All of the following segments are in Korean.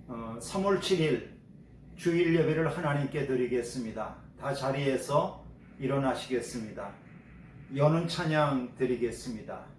3월 7일 주일 예배를 하나님께 드리겠습니다. 다 자리에서 일어나시겠습니다. 여는 찬양 드리겠습니다.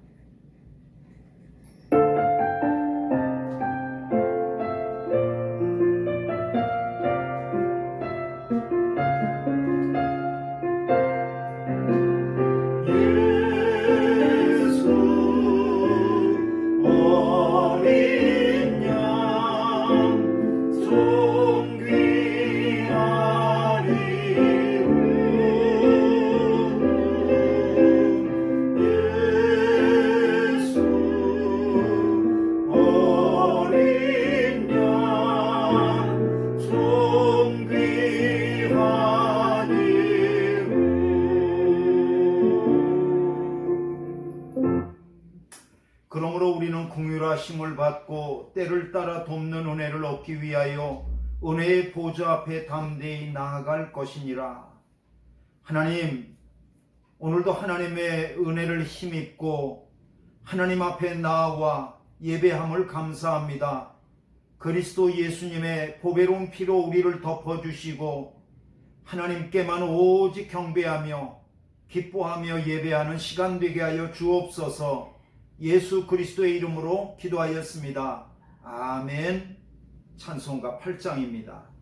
그러므로 우리는 긍휼하심을 받고 때를 따라 돕는 은혜를 얻기 위하여 은혜의 보좌 앞에 담대히 나아갈 것이니라. 하나님, 오늘도 하나님의 은혜를 힘입고 하나님 앞에 나아와 예배함을 감사합니다. 그리스도 예수님의 보배로운 피로 우리를 덮어주시고 하나님께만 오직 경배하며 기뻐하며 예배하는 시간 되게 하여 주옵소서. 예수 그리스도의 이름으로 기도하였습니다. 아멘. 찬송가 8장입니다.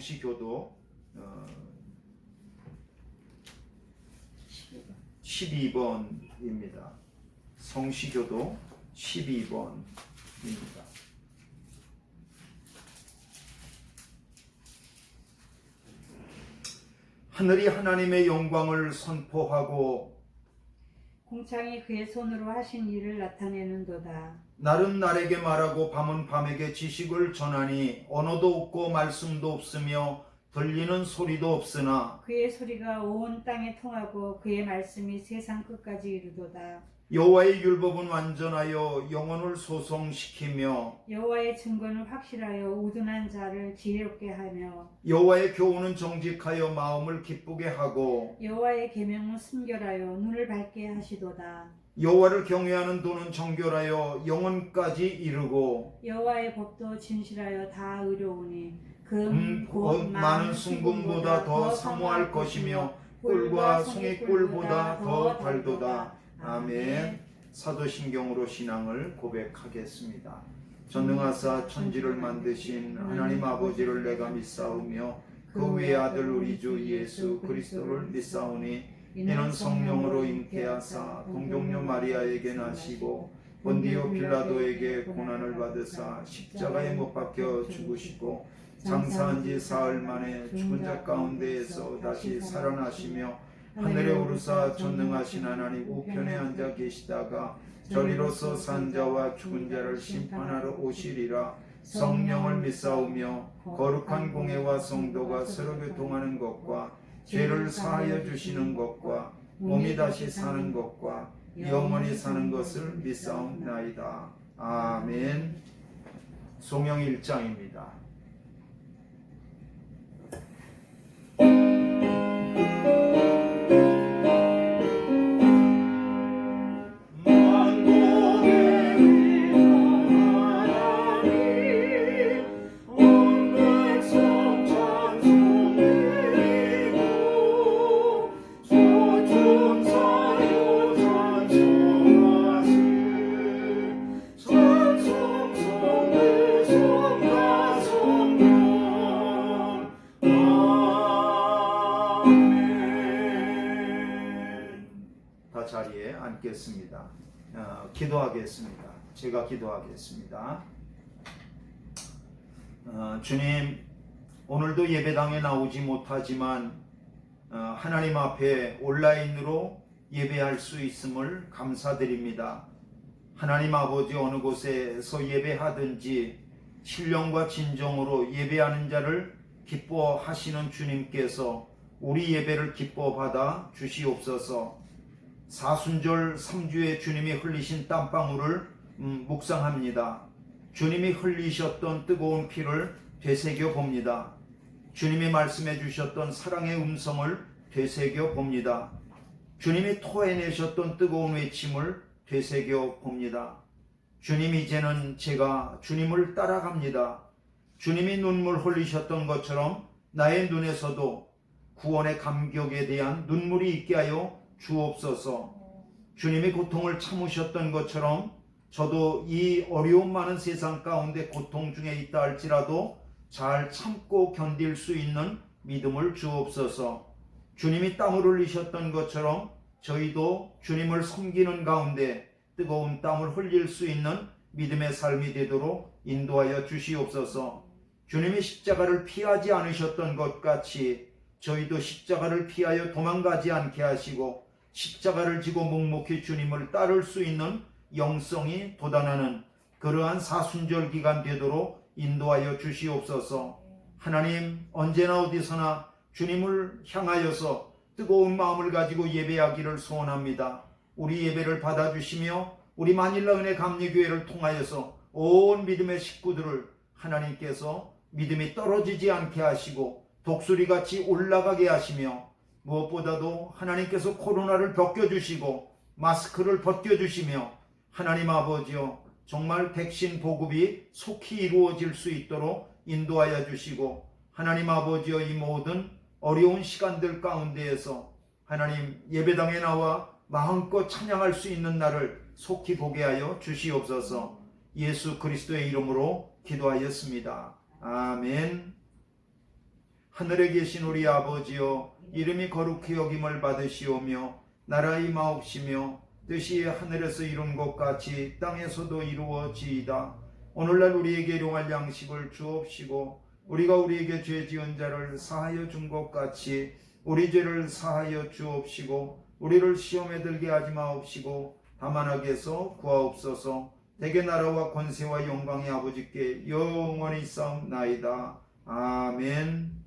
성시교도 12번입니다. 성시교도 12번입니다. 하늘이 하나님의 영광을 선포하고 공창이 그의 손으로 하신 일을 나타내는도다. 날은 날에게 말하고 밤은 밤에게 지식을 전하니 언어도 없고 말씀도 없으며 들리는 소리도 없으나 그의 소리가 온 땅에 통하고 그의 말씀이 세상 끝까지 이르도다. 여호와의 율법은 완전하여 영혼을 소성시키며 여호와의 증거는 확실하여 우둔한 자를 지혜롭게 하며 여호와의 교훈은 정직하여 마음을 기쁘게 하고 여호와의 계명은 순결하여 눈을 밝게 하시도다. 여호와를 경외하는 도는 정결하여 영혼까지 이르고 여호와의 법도 진실하여 다 의로우니 곧 많은 순금보다 더 사모할 것이며 꿀과 송이꿀보다 더 달도다. 아멘. 사도신경으로 신앙을 고백하겠습니다. 전능하사 천지를 만드신 하나님 아버지를 내가 믿사오며 그 외의 아들 우리 주 예수 그리스도를 믿사오니 이는 성령으로 잉태하사 동정녀 마리아에게 나시고 본디오 빌라도에게 고난을 받으사 십자가에 못 박혀 죽으시고 장사한 지 사흘 만에 죽은 자 가운데에서 다시 살아나시며 하늘에 오르사 전능하신 하나님 우편에 앉아 계시다가 저리로서 산 자와 죽은 자를 심판하러 오시리라. 성령을 믿사오며 거룩한 공회와 성도가 서로 교통하는 것과 죄를 사하여 주시는 것과 몸이 다시 사는 것과 영원히 사는 것을 믿사옵나이다. 아멘. 송영 1장입니다. 다 자리에 앉겠습니다. 기도하겠습니다. 제가 기도하겠습니다. 주님, 오늘도 예배당에 나오지 못하지만 하나님 앞에 온라인으로 예배할 수 있음을 감사드립니다. 하나님 아버지, 어느 곳에서 예배하든지 신령과 진정으로 예배하는 자를 기뻐하시는 주님께서 우리 예배를 기뻐받아 주시옵소서. 사순절 3주에 주님이 흘리신 땀방울을 묵상합니다. 주님이 흘리셨던 뜨거운 피를 되새겨 봅니다. 주님이 말씀해 주셨던 사랑의 음성을 되새겨 봅니다. 주님이 토해내셨던 뜨거운 외침을 되새겨 봅니다. 주님, 이제는 제가 주님을 따라갑니다. 주님이 눈물 흘리셨던 것처럼 나의 눈에서도 구원의 감격에 대한 눈물이 있게 하여 주옵소서. 주님이 고통을 참으셨던 것처럼 저도 이 어려움 많은 세상 가운데 고통 중에 있다 할지라도 잘 참고 견딜 수 있는 믿음을 주옵소서. 주님이 땀을 흘리셨던 것처럼 저희도 주님을 섬기는 가운데 뜨거운 땀을 흘릴 수 있는 믿음의 삶이 되도록 인도하여 주시옵소서. 주님이 십자가를 피하지 않으셨던 것 같이 저희도 십자가를 피하여 도망가지 않게 하시고 십자가를 지고 묵묵히 주님을 따를 수 있는 영성이 돋아나는 그러한 사순절 기간 되도록 인도하여 주시옵소서. 하나님, 언제나 어디서나 주님을 향하여서 뜨거운 마음을 가지고 예배하기를 소원합니다. 우리 예배를 받아주시며 우리 마닐라 은혜 감리교회를 통하여서 온 믿음의 식구들을 하나님께서 믿음이 떨어지지 않게 하시고 독수리같이 올라가게 하시며 무엇보다도 하나님께서 코로나를 벗겨주시고 마스크를 벗겨주시며 하나님 아버지여 정말 백신 보급이 속히 이루어질 수 있도록 인도하여 주시고 하나님 아버지여 이 모든 어려운 시간들 가운데에서 하나님 예배당에 나와 마음껏 찬양할 수 있는 날을 속히 보게 하여 주시옵소서. 예수 그리스도의 이름으로 기도하였습니다. 아멘. 하늘에 계신 우리 아버지여, 이름이 거룩히 여김을 받으시오며 나라 임하옵시며 뜻이 하늘에서 이룬 것 같이 땅에서도 이루어지이다. 오늘날 우리에게 일용할 양식을 주옵시고 우리가 우리에게 죄 지은 자를 사하여 준 것 같이 우리 죄를 사하여 주옵시고 우리를 시험에 들게 하지 마옵시고 다만 악에서 구하옵소서. 대개 나라와 권세와 영광이 아버지께 영원히 있사옵나이다. 아멘.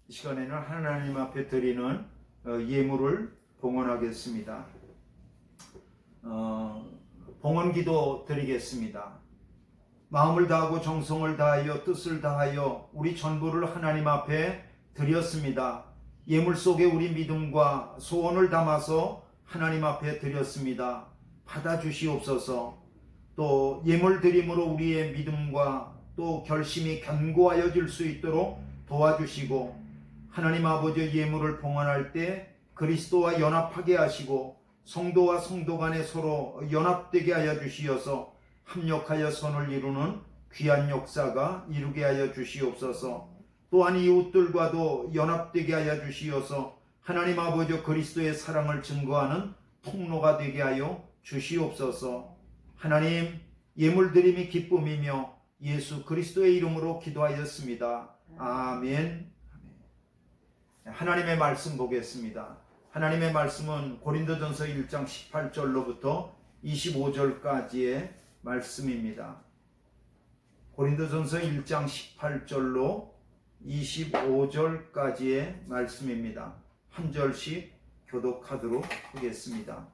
이 시간에는 하나님 앞에 드리는 예물을 봉헌하겠습니다. 봉헌기도 드리겠습니다. 마음을 다하고 정성을 다하여 뜻을 다하여 우리 전부를 하나님 앞에 드렸습니다. 예물 속에 우리 믿음과 소원을 담아서 하나님 앞에 드렸습니다. 받아주시옵소서. 또 예물 드림으로 우리의 믿음과 또 결심이 견고하여질 수 있도록 도와주시고, 하나님 아버지의 예물을 봉헌할 때 그리스도와 연합하게 하시고 성도와 성도 간에 서로 연합되게 하여 주시어서 합력하여 선을 이루는 귀한 역사가 이루게 하여 주시옵소서. 또한 이웃들과도 연합되게 하여 주시어서 하나님 아버지 그리스도의 사랑을 증거하는 통로가 되게 하여 주시옵소서. 하나님, 예물 드림이 기쁨이며 예수 그리스도의 이름으로 기도하였습니다. 아멘. 하나님의 말씀 보겠습니다. 하나님의 말씀은 고린도전서 1장 18절로부터 25절까지의 말씀입니다. 고린도전서 1장 18절로 25절까지의 말씀입니다. 한 절씩 교독하도록 하겠습니다.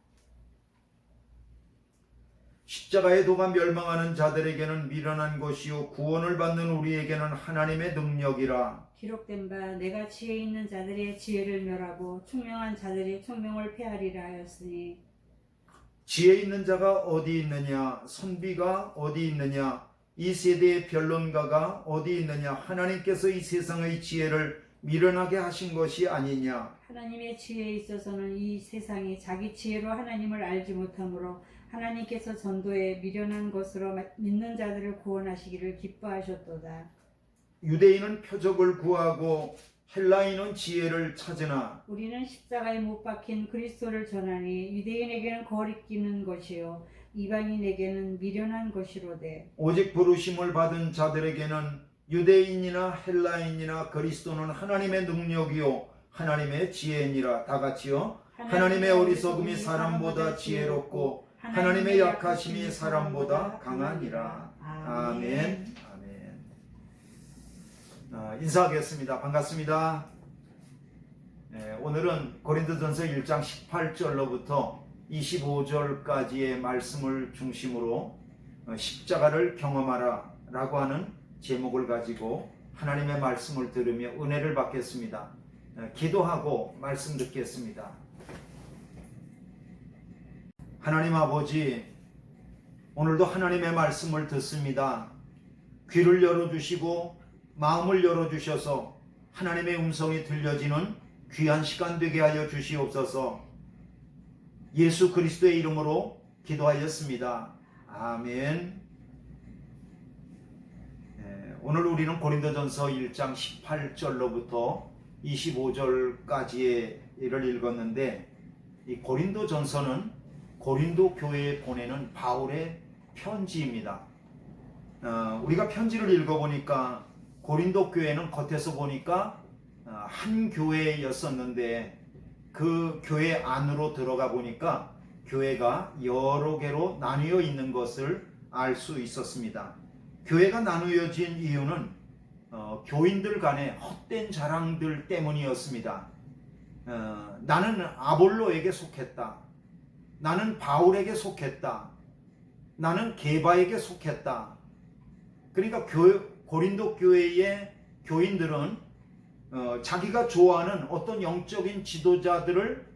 십자가의 도가 멸망하는 자들에게는 미련한 것이요 구원을 받는 우리에게는 하나님의 능력이라. 기록된 바 내가 지혜 있는 자들의 지혜를 멸하고 총명한 자들의 총명을 폐하리라 하였으니, 지혜 있는 자가 어디 있느냐, 선비가 어디 있느냐, 이 세대의 변론가가 어디 있느냐. 하나님께서 이 세상의 지혜를 미련하게 하신 것이 아니냐. 하나님의 지혜에 있어서는 이 세상이 자기 지혜로 하나님을 알지 못하므로 하나님께서 전도에 미련한 것으로 믿는 자들을 구원하시기를 기뻐하셨도다. 유대인은 표적을 구하고 헬라인은 지혜를 찾으나 우리는 십자가에 못 박힌 그리스도를 전하니 유대인에게는 거리끼는 것이요 이방인에게는 미련한 것이로되, 오직 부르심을 받은 자들에게는 유대인이나 헬라인이나 그리스도는 하나님의 능력이요 하나님의 지혜니라. 다 같이요. 하나님의 어리석음이 사람보다 지혜롭고 하나님의 약하심이 사람보다 강하니라. 아멘. 아멘. 인사하겠습니다. 반갑습니다. 오늘은 고린도전서 1장 18절로부터 25절까지의 말씀을 중심으로 십자가를 경험하라 라고 하는 제목을 가지고 하나님의 말씀을 들으며 은혜를 받겠습니다. 기도하고 말씀 듣겠습니다. 하나님 아버지, 오늘도 하나님의 말씀을 듣습니다. 귀를 열어주시고 마음을 열어주셔서 하나님의 음성이 들려지는 귀한 시간 되게 하여 주시옵소서. 예수 그리스도의 이름으로 기도하였습니다. 아멘. 오늘 우리는 고린도전서 1장 18절로부터 25절까지의 일을 읽었는데, 이 고린도전서는 고린도 교회에 보내는 바울의 편지입니다. 우리가 편지를 읽어보니까 고린도 교회는 겉에서 보니까 한 교회였었는데 그 교회 안으로 들어가 보니까 교회가 여러 개로 나뉘어 있는 것을 알 수 있었습니다. 교회가 나누어진 이유는 교인들 간의 헛된 자랑들 때문이었습니다. 나는 아볼로에게 속했다. 나는 바울에게 속했다. 나는 게바에게 속했다. 그러니까 고린도 교회의 교인들은 자기가 좋아하는 어떤 영적인 지도자들을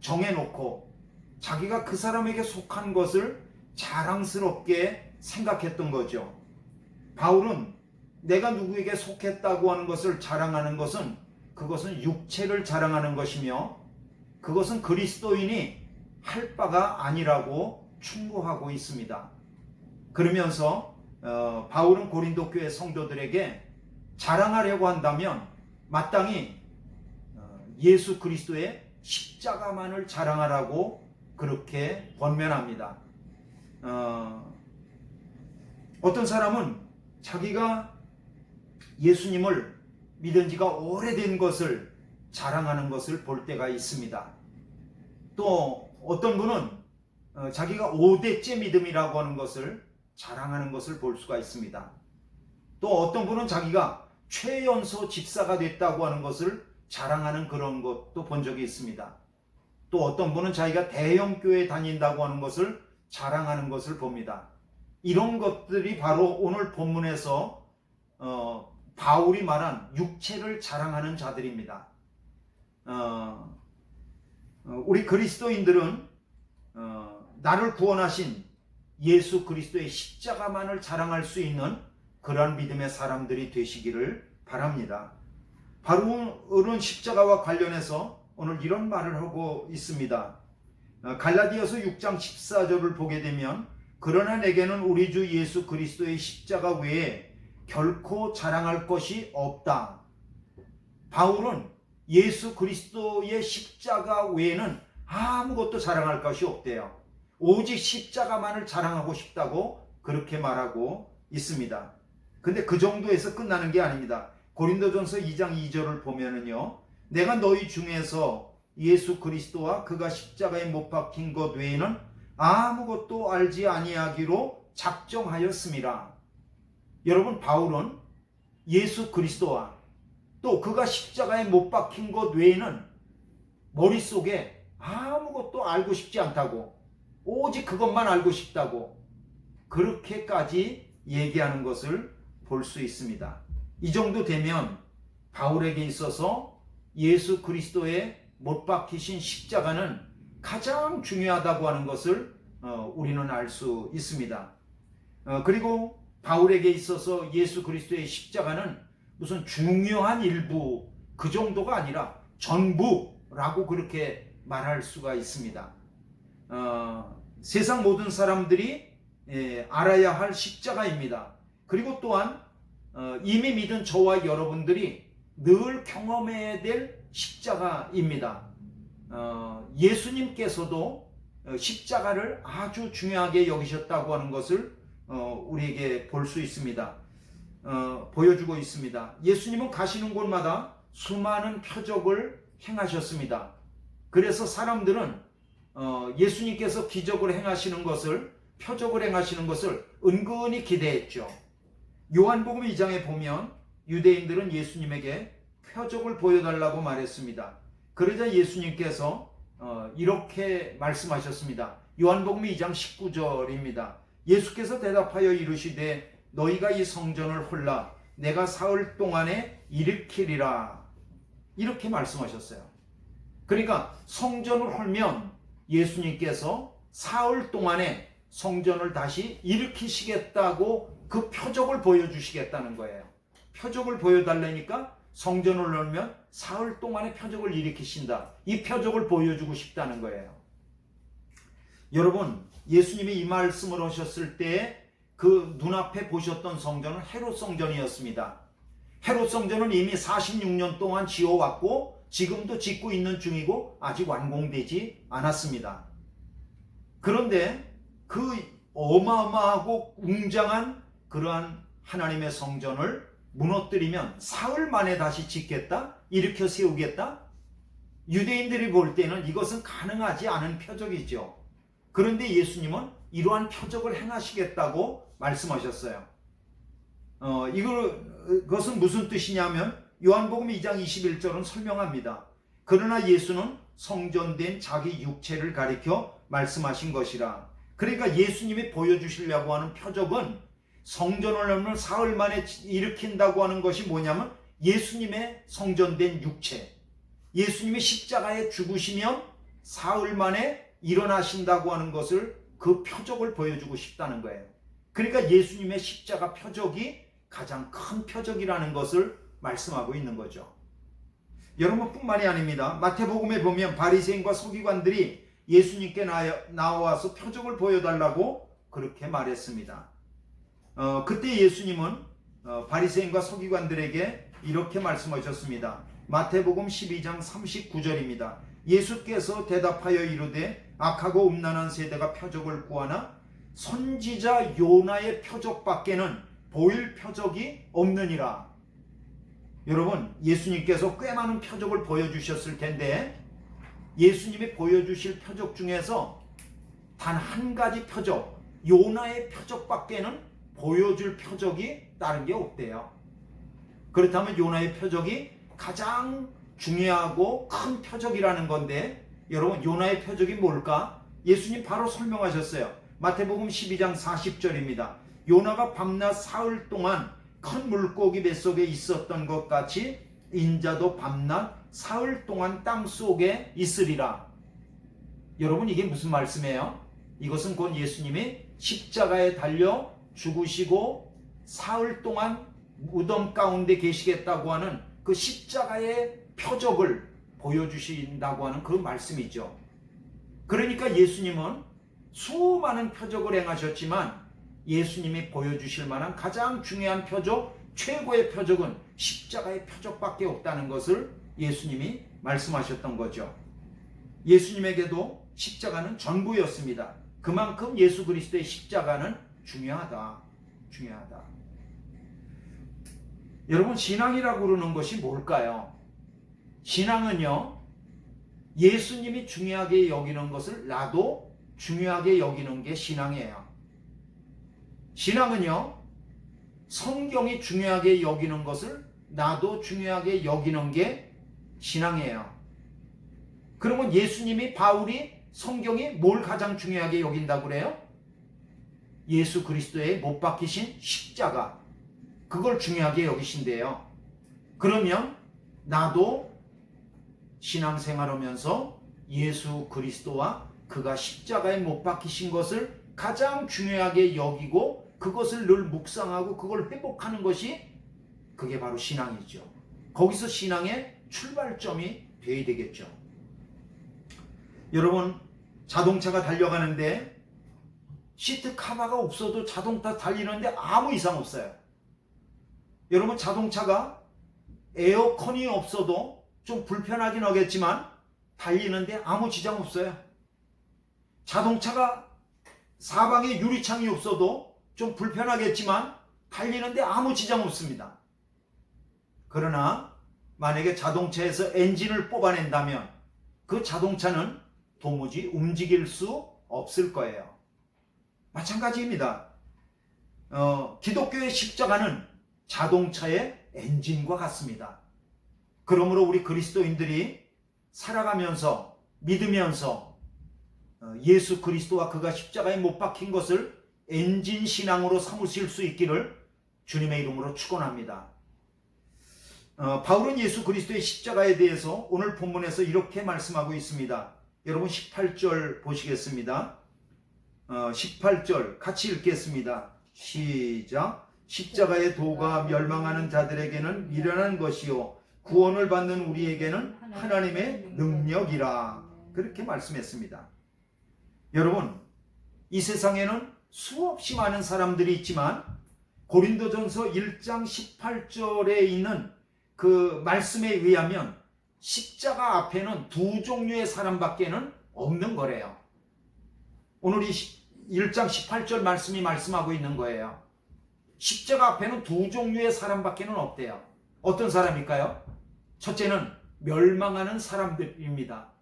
정해놓고 자기가 그 사람에게 속한 것을 자랑스럽게 생각했던 거죠. 바울은 내가 누구에게 속했다고 하는 것을 자랑하는 것은, 그것은 육체를 자랑하는 것이며 그것은 그리스도인이 할 바가 아니라고 충고하고 있습니다. 그러면서 바울은 고린도 교회 성도들에게 자랑하려고 한다면 마땅히 예수 그리스도의 십자가만을 자랑하라고 그렇게 권면합니다. 어떤 사람은 자기가 예수님을 믿은 지가 오래된 것을 자랑하는 것을 볼 때가 있습니다. 또 어떤 분은 자기가 5대째 믿음이라고 하는 것을 자랑하는 것을 볼 수가 있습니다. 또 어떤 분은 자기가 최연소 집사가 됐다고 하는 것을 자랑하는 그런 것도 본 적이 있습니다. 또 어떤 분은 자기가 대형 교회에 다닌다고 하는 것을 자랑하는 것을 봅니다. 이런 것들이 바로 오늘 본문에서 바울이 말한 육체를 자랑하는 자들입니다. 우리 그리스도인들은 나를 구원하신 예수 그리스도의 십자가만을 자랑할 수 있는 그러한 믿음의 사람들이 되시기를 바랍니다. 바울은 십자가와 관련해서 오늘 이런 말을 하고 있습니다. 갈라디아서 6장 14절을 보게 되면 그러나 내게는 우리 주 예수 그리스도의 십자가 외에 결코 자랑할 것이 없다. 바울은 예수 그리스도의 십자가 외에는 아무것도 자랑할 것이 없대요. 오직 십자가만을 자랑하고 싶다고 그렇게 말하고 있습니다. 근데 그 정도에서 끝나는 게 아닙니다. 고린도전서 2장 2절을 보면은요, 내가 너희 중에서 예수 그리스도와 그가 십자가에 못 박힌 것 외에는 아무것도 알지 아니하기로 작정하였음이라. 여러분, 바울은 예수 그리스도와 또 그가 십자가에 못 박힌 것 외에는 머릿속에 아무것도 알고 싶지 않다고, 오직 그것만 알고 싶다고 그렇게까지 얘기하는 것을 볼 수 있습니다. 이 정도 되면 바울에게 있어서 예수 그리스도의 못 박히신 십자가는 가장 중요하다고 하는 것을 우리는 알 수 있습니다. 그리고 바울에게 있어서 예수 그리스도의 십자가는 무슨 중요한 일부 그 정도가 아니라 전부라고 그렇게 말할 수가 있습니다. 세상 모든 사람들이 알아야 할 십자가입니다. 그리고 또한 이미 믿은 저와 여러분들이 늘 경험해야 될 십자가입니다. 예수님께서도 십자가를 아주 중요하게 여기셨다고 하는 것을 우리에게 볼 수 있습니다. 보여주고 있습니다. 예수님은 가시는 곳마다 수많은 표적을 행하셨습니다. 그래서 사람들은 예수님께서 기적을 행하시는 것을, 표적을 행하시는 것을 은근히 기대했죠. 요한복음 2장에 보면 유대인들은 예수님에게 표적을 보여달라고 말했습니다. 그러자 예수님께서 이렇게 말씀하셨습니다. 요한복음 2장 19절입니다. 예수께서 대답하여 이르시되 너희가 이 성전을 헐라 내가 사흘 동안에 일으키리라. 이렇게 말씀하셨어요. 그러니까 성전을 헐면 예수님께서 사흘 동안에 성전을 다시 일으키시겠다고 그 표적을 보여주시겠다는 거예요. 표적을 보여달라니까 성전을 헐면 사흘 동안의 표적을 일으키신다. 이 표적을 보여주고 싶다는 거예요. 여러분, 예수님이 이 말씀을 하셨을 때 그 눈앞에 보셨던 성전은 헤롯 성전이었습니다. 헤롯 성전은 이미 46년 동안 지어왔고 지금도 짓고 있는 중이고 아직 완공되지 않았습니다. 그런데 그 어마어마하고 웅장한 그러한 하나님의 성전을 무너뜨리면 사흘 만에 다시 짓겠다? 일으켜 세우겠다? 유대인들이 볼 때는 이것은 가능하지 않은 표적이죠. 그런데 예수님은 이러한 표적을 행하시겠다고 말씀하셨어요. 이것은 무슨 뜻이냐면 요한복음 2장 21절은 설명합니다. 그러나 예수는 성전된 자기 육체를 가리켜 말씀하신 것이라. 그러니까 예수님이 보여주시려고 하는 표적은 성전을 헐면 사흘 만에 일으킨다고 하는 것이 뭐냐면 예수님의 성전된 육체, 예수님이 십자가에 죽으시면 사흘 만에 일어나신다고 하는 것을, 그 표적을 보여주고 싶다는 거예요. 그러니까 예수님의 십자가 표적이 가장 큰 표적이라는 것을 말씀하고 있는 거죠. 여러분뿐만이 아닙니다. 마태복음에 보면 바리새인과 서기관들이 예수님께 나와서 표적을 보여달라고 그렇게 말했습니다. 그때 예수님은 바리새인과 서기관들에게 이렇게 말씀하셨습니다. 마태복음 12장 39절입니다. 예수께서 대답하여 이르되 악하고 음란한 세대가 표적을 구하나 선지자 요나의 표적밖에는 보일 표적이 없느니라. 여러분, 예수님께서 꽤 많은 표적을 보여주셨을 텐데 예수님이 보여주실 표적 중에서 단 한 가지 표적, 요나의 표적밖에는 보여줄 표적이 다른 게 없대요. 그렇다면 요나의 표적이 가장 중요하고 큰 표적이라는 건데, 여러분 요나의 표적이 뭘까? 예수님 바로 설명하셨어요. 마태복음 12장 40절입니다. 요나가 밤낮 사흘 동안 큰 물고기 뱃속에 있었던 것 같이 인자도 밤낮 사흘 동안 땅속에 있으리라. 여러분 이게 무슨 말씀이에요? 이것은 곧 예수님이 십자가에 달려 죽으시고 사흘 동안 무덤 가운데 계시겠다고 하는 그 십자가의 표적을 보여주신다고 하는 그 말씀이죠. 그러니까 예수님은 수많은 표적을 행하셨지만 예수님이 보여주실 만한 가장 중요한 표적, 최고의 표적은 십자가의 표적밖에 없다는 것을 예수님이 말씀하셨던 거죠. 예수님에게도 십자가는 전부였습니다. 그만큼 예수 그리스도의 십자가는 중요하다. 여러분 신앙이라고 그러는 것이 뭘까요? 신앙은요, 예수님이 중요하게 여기는 것을 나도 중요하게 여기는 게 신앙이에요. 신앙은요, 성경이 중요하게 여기는 것을 나도 중요하게 여기는 게 신앙이에요. 그러면 예수님이, 바울이 성경이 뭘 가장 중요하게 여긴다고 그래요? 예수 그리스도의 못 박히신 십자가, 그걸 중요하게 여기신대요. 그러면 나도 신앙생활하면서 예수 그리스도와 그가 십자가에 못 박히신 것을 가장 중요하게 여기고 그것을 늘 묵상하고 그걸 회복하는 것이, 그게 바로 신앙이죠. 거기서 신앙의 출발점이 되어야 되겠죠. 여러분 자동차가 달려가는데 시트 카바가 없어도 자동차 달리는데 아무 이상 없어요. 여러분 자동차가 에어컨이 없어도 좀 불편하긴 하겠지만 달리는데 아무 지장 없어요. 자동차가 사방에 유리창이 없어도 좀 불편하겠지만 달리는데 아무 지장 없습니다. 그러나 만약에 자동차에서 엔진을 뽑아낸다면 그 자동차는 도무지 움직일 수 없을 거예요. 마찬가지입니다. 기독교의 십자가는 자동차의 엔진과 같습니다. 그러므로 우리 그리스도인들이 살아가면서 믿으면서 예수 그리스도와 그가 십자가에 못 박힌 것을 엔진 신앙으로 삼으실 수 있기를 주님의 이름으로 축원합니다. 바울은 예수 그리스도의 십자가에 대해서 오늘 본문에서 이렇게 말씀하고 있습니다. 여러분 18절 보시겠습니다. 18절 같이 읽겠습니다. 시작. 십자가의 도가 멸망하는 자들에게는 미련한 것이요 구원을 받는 우리에게는 하나님의 능력이라. 그렇게 말씀했습니다. 여러분 이 세상에는 수없이 많은 사람들이 있지만 고린도전서 1장 18절에 있는 그 말씀에 의하면 십자가 앞에는 두 종류의 사람밖에는 없는 거래요. 오늘 이 1장 18절 말씀이 말씀하고 있는 거예요. 십자가 앞에는 두 종류의 사람밖에는 없대요. 어떤 사람일까요? 첫째는 멸망하는 사람들입니다.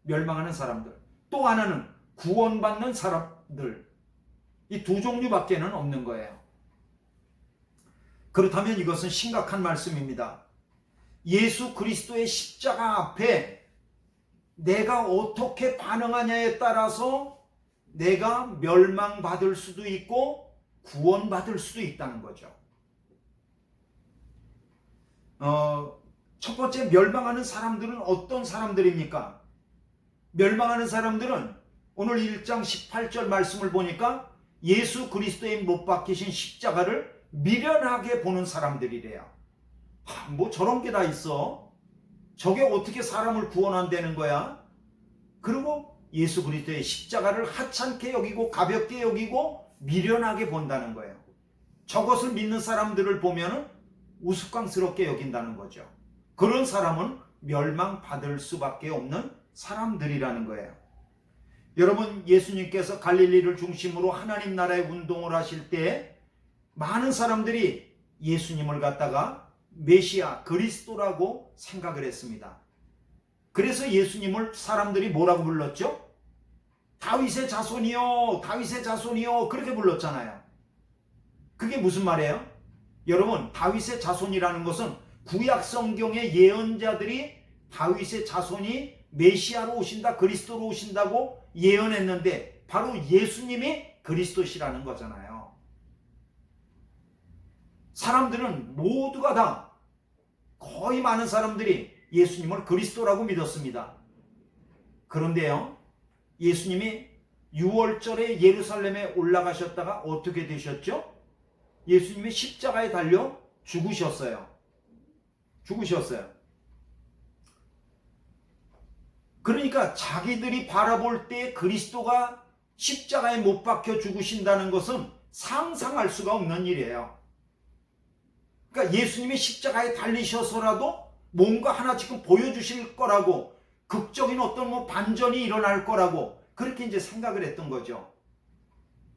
멸망하는 사람들. 또 하나는 구원받는 사람들. 이 두 종류밖에는 없는 거예요. 그렇다면 이것은 심각한 말씀입니다. 예수 그리스도의 십자가 앞에 내가 어떻게 반응하냐에 따라서 내가 멸망받을 수도 있고 구원받을 수도 있다는 거죠. 첫 번째, 멸망하는 사람들은 어떤 사람들입니까? 멸망하는 사람들은 오늘 1장 18절 말씀을 보니까 예수 그리스도의 못 박히신 십자가를 미련하게 보는 사람들이래요. 뭐 저런 게 다 있어? 저게 어떻게 사람을 구원한다는 거야? 그리고 예수 그리스도의 십자가를 하찮게 여기고 가볍게 여기고 미련하게 본다는 거예요. 저것을 믿는 사람들을 보면 우스꽝스럽게 여긴다는 거죠. 그런 사람은 멸망받을 수밖에 없는 사람들이라는 거예요. 여러분 예수님께서 갈릴리를 중심으로 하나님 나라의 운동을 하실 때 많은 사람들이 예수님을 갖다가 메시아 그리스도라고 생각을 했습니다. 그래서 예수님을 사람들이 뭐라고 불렀죠? 다윗의 자손이요, 다윗의 자손이요, 그렇게 불렀잖아요. 그게 무슨 말이에요? 여러분, 다윗의 자손이라는 것은 구약 성경의 예언자들이 다윗의 자손이 메시아로 오신다, 그리스도로 오신다고 예언했는데 바로 예수님이 그리스도시라는 거잖아요. 사람들은 모두가 다, 거의 많은 사람들이 예수님을 그리스도라고 믿었습니다. 그런데요, 예수님이 6월절에 예루살렘에 올라가셨다가 어떻게 되셨죠? 예수님이 십자가에 달려 죽으셨어요. 그러니까 자기들이 바라볼 때 그리스도가 십자가에 못 박혀 죽으신다는 것은 상상할 수가 없는 일이에요. 그러니까 예수님이 십자가에 달리셔서라도 뭔가 하나 지금 보여주실 거라고, 극적인 어떤 반전이 일어날 거라고 그렇게 이제 생각을 했던 거죠.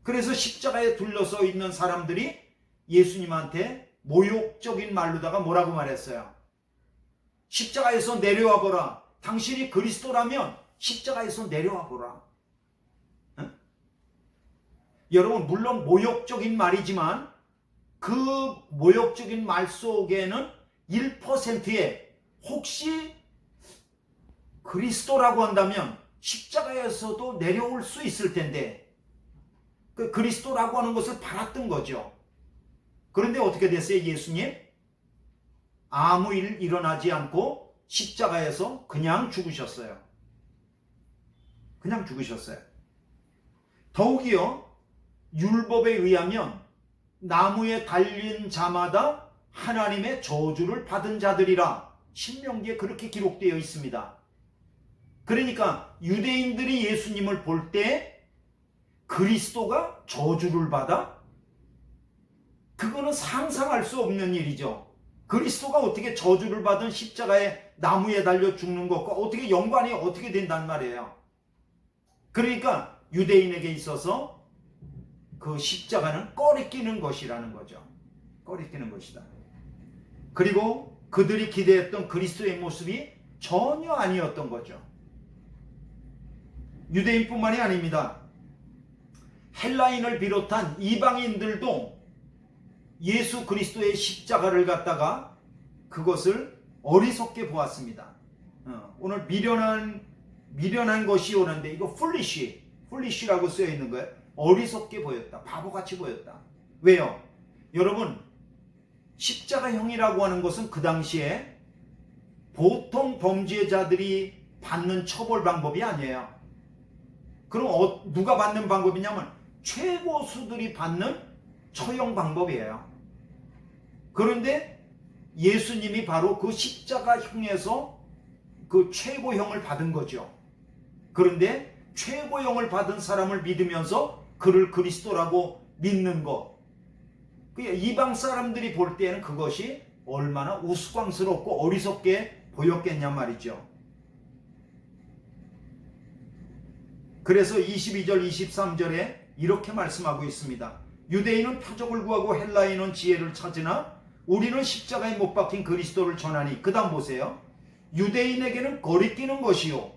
그래서 십자가에 둘러서 있는 사람들이 예수님한테 모욕적인 말로다가 뭐라고 말했어요? 십자가에서 내려와 보라. 당신이 그리스도라면 십자가에서 내려와 보라. 응? 여러분, 물론 모욕적인 말이지만 그 모욕적인 말 속에는 1%의 혹시 그리스도라고 한다면 십자가에서도 내려올 수 있을 텐데, 그 그리스도라고 하는 것을 바랐던 거죠. 그런데 어떻게 됐어요? 예수님 아무 일 일어나지 않고 십자가에서 그냥 죽으셨어요. 더욱이요, 율법에 의하면 나무에 달린 자마다 하나님의 저주를 받은 자들이라 신명기에 그렇게 기록되어 있습니다. 그러니까 유대인들이 예수님을 볼 때 그리스도가 저주를 받아? 그거는 상상할 수 없는 일이죠. 그리스도가 어떻게 저주를 받은 십자가에 나무에 달려 죽는 것과 어떻게 연관이 어떻게 된단 말이에요. 그러니까 유대인에게 있어서 그 십자가는 꺼리끼는 것이라는 거죠. 꺼리끼는 것이다. 그리고 그들이 기대했던 그리스도의 모습이 전혀 아니었던 거죠. 유대인뿐만이 아닙니다. 헬라인을 비롯한 이방인들도 예수 그리스도의 십자가를 갖다가 그것을 어리석게 보았습니다. 오늘 미련한 것이 오는데 이거 foolish라고 쓰여 있는 거예요. 어리석게 보였다. 바보같이 보였다. 왜요? 여러분, 십자가형이라고 하는 것은 그 당시에 보통 범죄자들이 받는 처벌 방법이 아니에요. 그럼 누가 받는 방법이냐면 최고수들이 받는 처형 방법이에요. 그런데 예수님이 바로 그 십자가형에서 그 최고형을 받은 거죠. 그런데 최고형을 받은 사람을 믿으면서 그를 그리스도라고 믿는 것, 이방 사람들이 볼 때는 그것이 얼마나 우스꽝스럽고 어리석게 보였겠냐 말이죠. 그래서 22절 23절에 이렇게 말씀하고 있습니다. 유대인은 표적을 구하고 헬라인은 지혜를 찾으나 우리는 십자가에 못 박힌 그리스도를 전하니. 그 다음 보세요. 유대인에게는 거리끼는 것이요,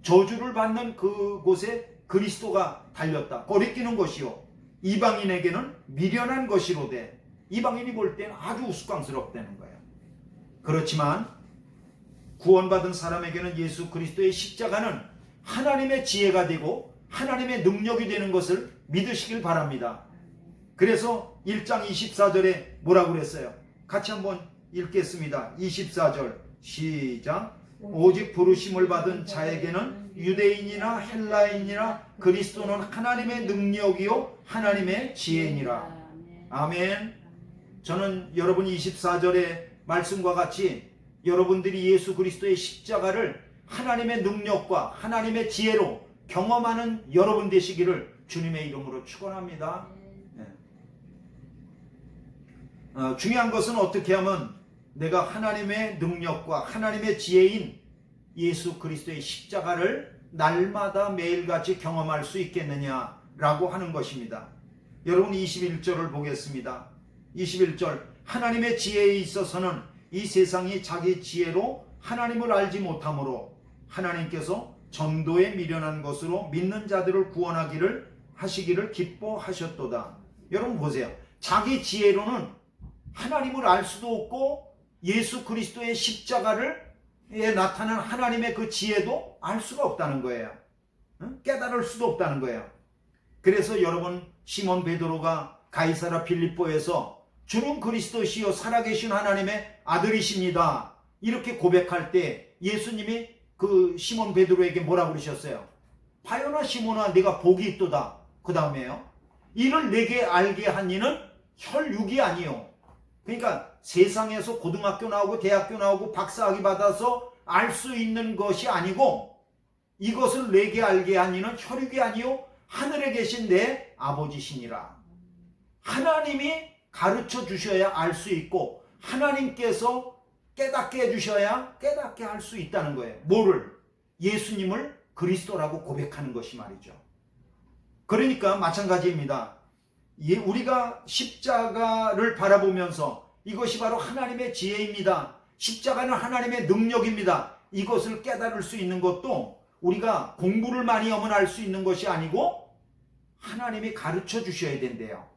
저주를 받는 그곳에 그리스도가 달렸다. 거리끼는 것이요, 이방인에게는 미련한 것이로되. 이방인이 볼 때는 아주 우스꽝스럽다는 거예요. 그렇지만 구원받은 사람에게는 예수 그리스도의 십자가는 하나님의 지혜가 되고 하나님의 능력이 되는 것을 믿으시길 바랍니다. 그래서 1장 24절에 뭐라고 그랬어요? 같이 한번 읽겠습니다. 24절 시작. 오직 부르심을 받은 자에게는 유대인이나 헬라인이나 그리스도는 하나님의 능력이요 하나님의 지혜니라. 아멘. 저는 여러분 24절의 말씀과 같이 여러분들이 예수 그리스도의 십자가를 하나님의 능력과 하나님의 지혜로 경험하는 여러분 되시기를 주님의 이름으로 축원합니다. 중요한 것은 어떻게 하면 내가 하나님의 능력과 하나님의 지혜인 예수 그리스도의 십자가를 날마다 매일같이 경험할 수 있겠느냐라고 하는 것입니다. 여러분 21절을 보겠습니다. 21절. 하나님의 지혜에 있어서는 이 세상이 자기 지혜로 하나님을 알지 못하므로 하나님께서 전도에 미련한 것으로 믿는 자들을 구원하기를 하시기를 기뻐하셨도다. 여러분 보세요. 자기 지혜로는 하나님을 알 수도 없고 예수 그리스도의 십자가를 나타난 하나님의 그 지혜도 알 수가 없다는 거예요. 깨달을 수도 없다는 거예요. 그래서 여러분, 시몬 베드로가 가이사라 빌립보에서 주는 그리스도시요 살아계신 하나님의 아들이십니다, 이렇게 고백할 때 예수님이 그 시몬 베드로에게 뭐라고 그러셨어요? 바요나 시몬아, 네가 복이 있도다. 그 다음에요, 이를 내게 알게 한 이는 혈육이 아니요. 그러니까 세상에서 고등학교 나오고 대학교 나오고 박사학위 받아서 알 수 있는 것이 아니고, 이것을 내게 알게 한 이는 혈육이 아니요 하늘에 계신 내 아버지시니라. 하나님이 가르쳐 주셔야 알 수 있고, 하나님께서 깨닫게 해주셔야 깨닫게 할 수 있다는 거예요. 뭐를? 예수님을 그리스도라고 고백하는 것이 말이죠. 그러니까 마찬가지입니다. 우리가 십자가를 바라보면서 이것이 바로 하나님의 지혜입니다, 십자가는 하나님의 능력입니다, 이것을 깨달을 수 있는 것도 우리가 공부를 많이 하면 알 수 있는 것이 아니고 하나님이 가르쳐 주셔야 된대요.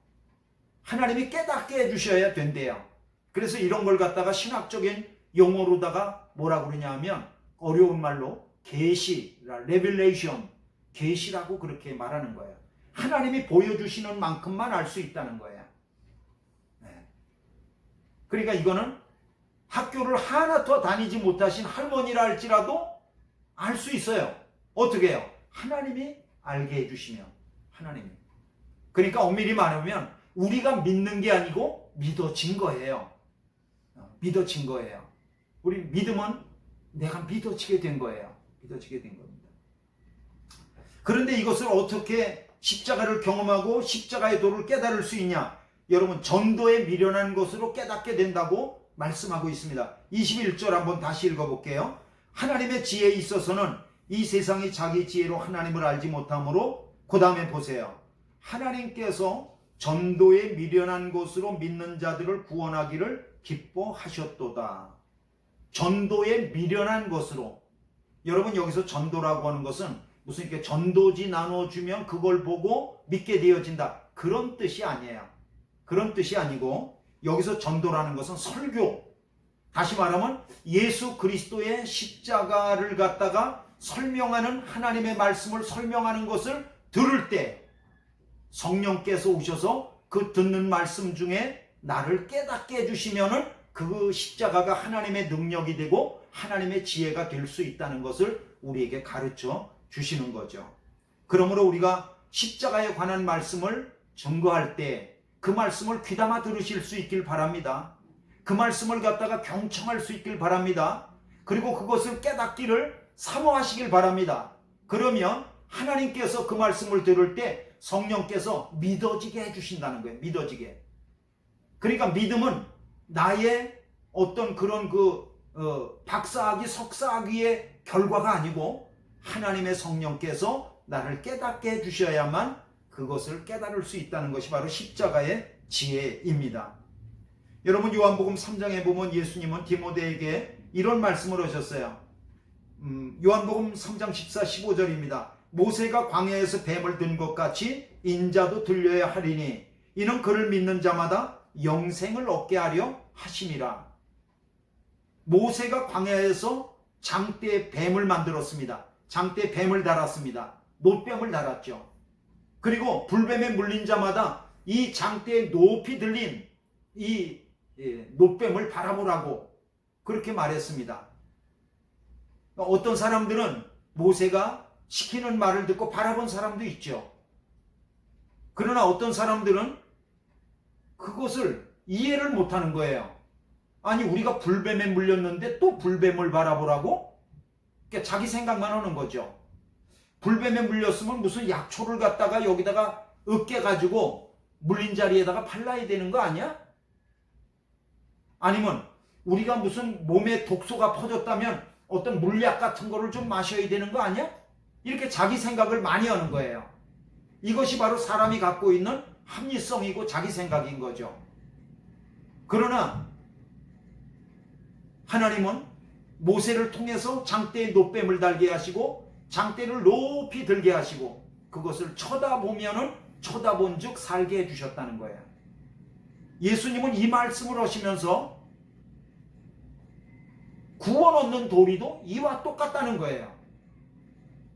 하나님이 깨닫게 해주셔야 된대요. 그래서 이런 걸 갖다가 신학적인 용어로다가 뭐라고 그러냐 하면, 어려운 말로 계시, 레벨레이션, 계시라고 그렇게 말하는 거예요. 하나님이 보여주시는 만큼만 알 수 있다는 거예요. 그러니까 이거는 학교를 하나 더 다니지 못하신 할머니라 할지라도 알 수 있어요. 어떻게 해요? 하나님이 알게 해주시면. 하나님이. 그러니까 엄밀히 말하면 우리가 믿는 게 아니고 믿어진 거예요. 믿어진 거예요. 우리 믿음은 내가 믿어지게 된 거예요. 믿어지게 된 겁니다. 그런데 이것을 어떻게 십자가를 경험하고 십자가의 도를 깨달을 수 있냐? 여러분, 전도에 미련한 것으로 깨닫게 된다고 말씀하고 있습니다. 21절 한번 다시 읽어볼게요. 하나님의 지혜에 있어서는 이 세상이 자기 지혜로 하나님을 알지 못하므로, 그 다음에 보세요. 하나님께서 전도에 미련한 것으로 믿는 자들을 구원하기를 기뻐하셨도다. 전도에 미련한 것으로. 여러분, 여기서 전도라고 하는 것은 무슨 이렇게 전도지 나눠주면 그걸 보고 믿게 되어진다, 그런 뜻이 아니에요. 그런 뜻이 아니고, 여기서 전도라는 것은 설교, 다시 말하면 예수 그리스도의 십자가를 갖다가 설명하는, 하나님의 말씀을 설명하는 것을 들을 때 성령께서 오셔서 그 듣는 말씀 중에 나를 깨닫게 해주시면은 그 십자가가 하나님의 능력이 되고 하나님의 지혜가 될 수 있다는 것을 우리에게 가르쳐 주시는 거죠. 그러므로 우리가 십자가에 관한 말씀을 증거할 때 그 말씀을 귀담아 들으실 수 있길 바랍니다. 그 말씀을 갖다가 경청할 수 있길 바랍니다. 그리고 그것을 깨닫기를 사모하시길 바랍니다. 그러면 하나님께서 그 말씀을 들을 때 성령께서 믿어지게 해주신다는 거예요. 믿어지게. 그러니까 믿음은 나의 어떤 그런 박사학위, 석사학위의 결과가 아니고 하나님의 성령께서 나를 깨닫게 해주셔야만 그것을 깨달을 수 있다는 것이 바로 십자가의 지혜입니다. 여러분, 요한복음 3장에 보면 예수님은 디모데에게 이런 말씀을 하셨어요. 요한복음 3장 14, 15절입니다. 모세가 광야에서 뱀을 든 것 같이 인자도 들려야 하리니 이는 그를 믿는 자마다 영생을 얻게 하려 하심이라. 모세가 광야에서 장대에 뱀을 만들었습니다. 장대에 뱀을 달았습니다. 놋뱀을 달았죠. 그리고 불뱀에 물린 자마다 이 장대에 높이 들린 이 놋뱀을 바라보라고 그렇게 말했습니다. 어떤 사람들은 모세가 시키는 말을 듣고 바라본 사람도 있죠. 그러나 어떤 사람들은 그것을 이해를 못하는 거예요. 아니, 우리가 불뱀에 물렸는데 또 불뱀을 바라보라고? 그러니까 자기 생각만 하는 거죠. 불뱀에 물렸으면 무슨 약초를 갖다가 여기다가 으깨가지고 물린 자리에다가 발라야 되는 거 아니야? 아니면 우리가 무슨 몸에 독소가 퍼졌다면 어떤 물약 같은 거를 좀 마셔야 되는 거 아니야? 이렇게 자기 생각을 많이 하는 거예요. 이것이 바로 사람이 갖고 있는 합리성이고 자기 생각인 거죠. 그러나 하나님은 모세를 통해서 장대에 놋뱀을 달게 하시고 장대를 높이 들게 하시고 그것을 쳐다보면은 쳐다본 즉 살게 해주셨다는 거예요. 예수님은 이 말씀을 하시면서 구원 얻는 도리도 이와 똑같다는 거예요.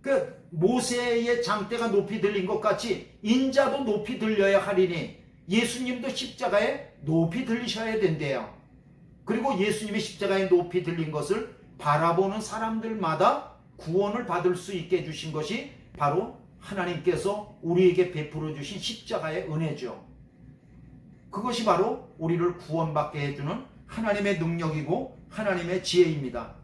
그 모세의 장대가 높이 들린 것 같이 인자도 높이 들려야 하리니 예수님도 십자가에 높이 들리셔야 된대요. 그리고 예수님의 십자가에 높이 들린 것을 바라보는 사람들마다 구원을 받을 수 있게 해주신 것이 바로 하나님께서 우리에게 베풀어 주신 십자가의 은혜죠. 그것이 바로 우리를 구원받게 해주는 하나님의 능력이고 하나님의 지혜입니다.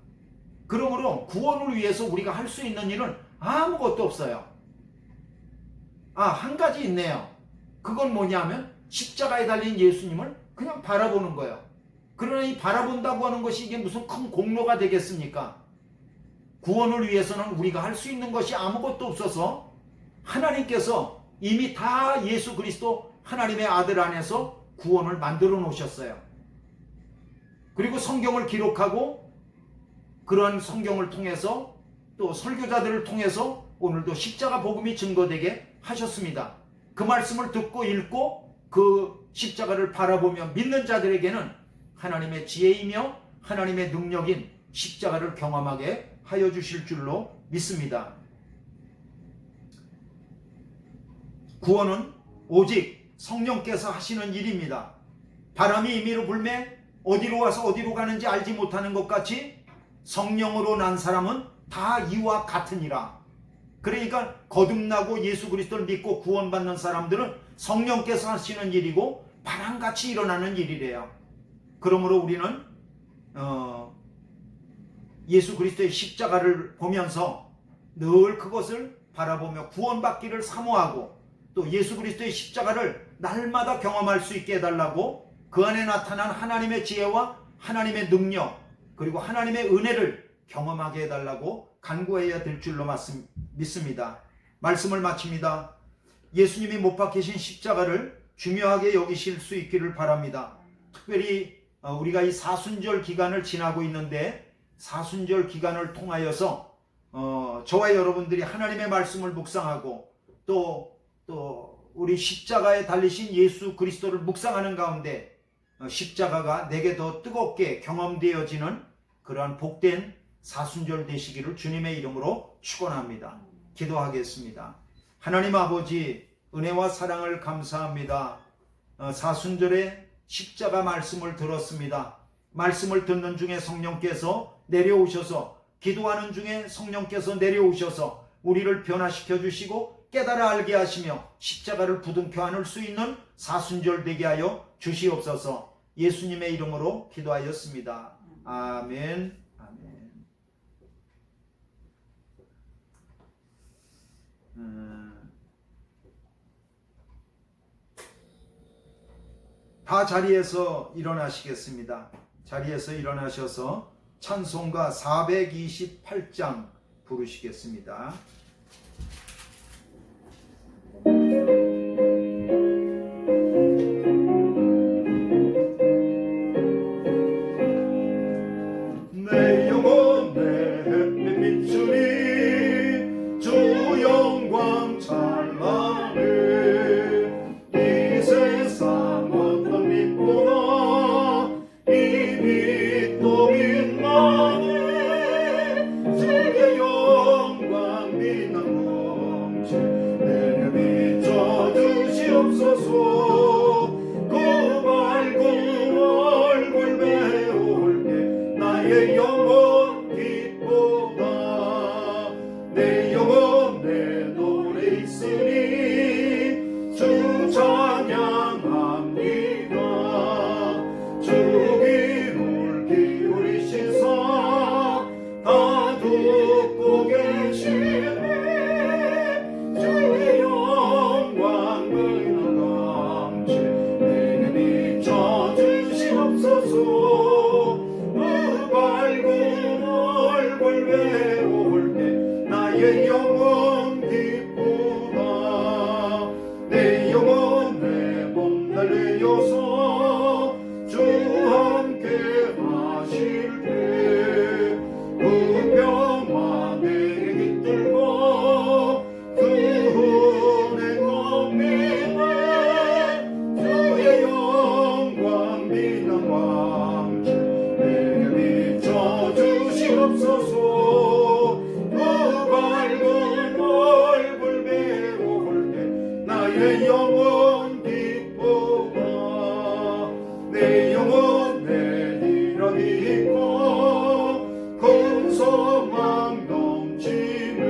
그러므로 구원을 위해서 우리가 할 수 있는 일은 아무것도 없어요. 한 가지 있네요. 그건 뭐냐면 십자가에 달린 예수님을 그냥 바라보는 거예요. 그러나 이 바라본다고 하는 것이 이게 무슨 큰 공로가 되겠습니까? 구원을 위해서는 우리가 할 수 있는 것이 아무것도 없어서 하나님께서 이미 다 예수 그리스도 하나님의 아들 안에서 구원을 만들어 놓으셨어요. 그리고 성경을 기록하고 그러한 성경을 통해서 또 설교자들을 통해서 오늘도 십자가 복음이 증거되게 하셨습니다. 그 말씀을 듣고 읽고 그 십자가를 바라보며 믿는 자들에게는 하나님의 지혜이며 하나님의 능력인 십자가를 경험하게 하여 주실 줄로 믿습니다. 구원은 오직 성령께서 하시는 일입니다. 바람이 임의로 불매 어디로 와서 어디로 가는지 알지 못하는 것 같이 성령으로 난 사람은 다 이와 같으니라. 그러니까 거듭나고 예수 그리스도를 믿고 구원받는 사람들은 성령께서 하시는 일이고 바람같이 일어나는 일이래요. 그러므로 우리는 예수 그리스도의 십자가를 보면서 늘 그것을 바라보며 구원받기를 사모하고 또 예수 그리스도의 십자가를 날마다 경험할 수 있게 해달라고 그 안에 나타난 하나님의 지혜와 하나님의 능력 그리고 하나님의 은혜를 경험하게 해달라고 간구해야 될 줄로 믿습니다. 말씀을 마칩니다. 예수님이 못 박히신 십자가를 중요하게 여기실 수 있기를 바랍니다. 특별히 우리가 이 사순절 기간을 지나고 있는데 사순절 기간을 통하여서 저와 여러분들이 하나님의 말씀을 묵상하고 또 우리 십자가에 달리신 예수 그리스도를 묵상하는 가운데 십자가가 내게 더 뜨겁게 경험되어지는 그러한 복된 사순절 되시기를 주님의 이름으로 축원합니다. 기도하겠습니다. 하나님 아버지 은혜와 사랑을 감사합니다. 사순절에 십자가 말씀을 들었습니다. 말씀을 듣는 중에 성령께서 내려오셔서 기도하는 중에 성령께서 내려오셔서 우리를 변화시켜 주시고 깨달아 알게 하시며 십자가를 부둥켜 안을 수 있는 사순절 되게 하여 주시옵소서. 예수님의 이름으로 기도하였습니다. 아멘. 아멘. 다 자리에서 일어나시겠습니다. 자리에서 일어나셔서 찬송가 428장 부르시겠습니다. 내 영혼 내 햇빛 비추니 주 영광 찬란해 이 세상 어떤 빛보다 이 빛도 빛나네 주의 영광 빛나 넘치 내게 비춰주시옵소서 그 밝은 얼굴 배울 때 나의 영혼 기쁘다 내 영혼 내 노래 있으니 주 찬양합니다 주 귀를 기울이시사 다 듣고 계시네 주의 영광 너희는 내게 비춰주시옵소서 밝은 얼굴 배울 때 나의 영혼 기쁘다 내 영혼 내 몸 달려서 주 함께 하실 때 은평화 내게 깃들고 그 은혜 껌이네 주의 영광 내 영혼 내리라 믿고 큰 소망 넘치네.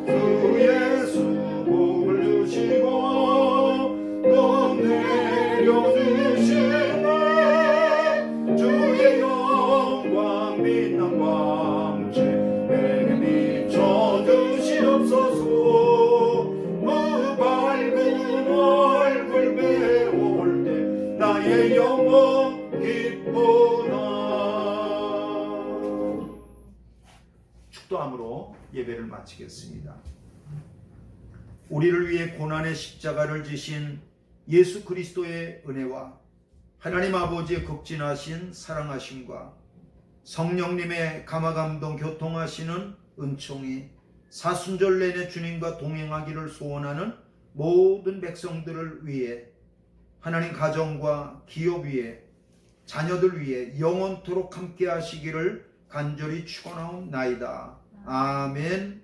주 예수 복을 주시고 또 내려주시네. 주의 영광 빛난 광채 내게 비춰주시옵소서. 밝은 얼굴 배울 때 나의 영혼 기쁘나. 축도함으로 예배를 마치겠습니다. 우리를 위해 고난의 십자가를 지신 예수 그리스도의 은혜와 하나님 아버지의 극진하신 사랑하심과 성령님의 감화감동 교통하시는 은총이 사순절 내내 주님과 동행하기를 소원하는 모든 백성들을 위해, 하나님 가정과 기업 위에, 자녀들 위해 영원토록 함께 하시기를 간절히 축원하옵나이다. 아멘.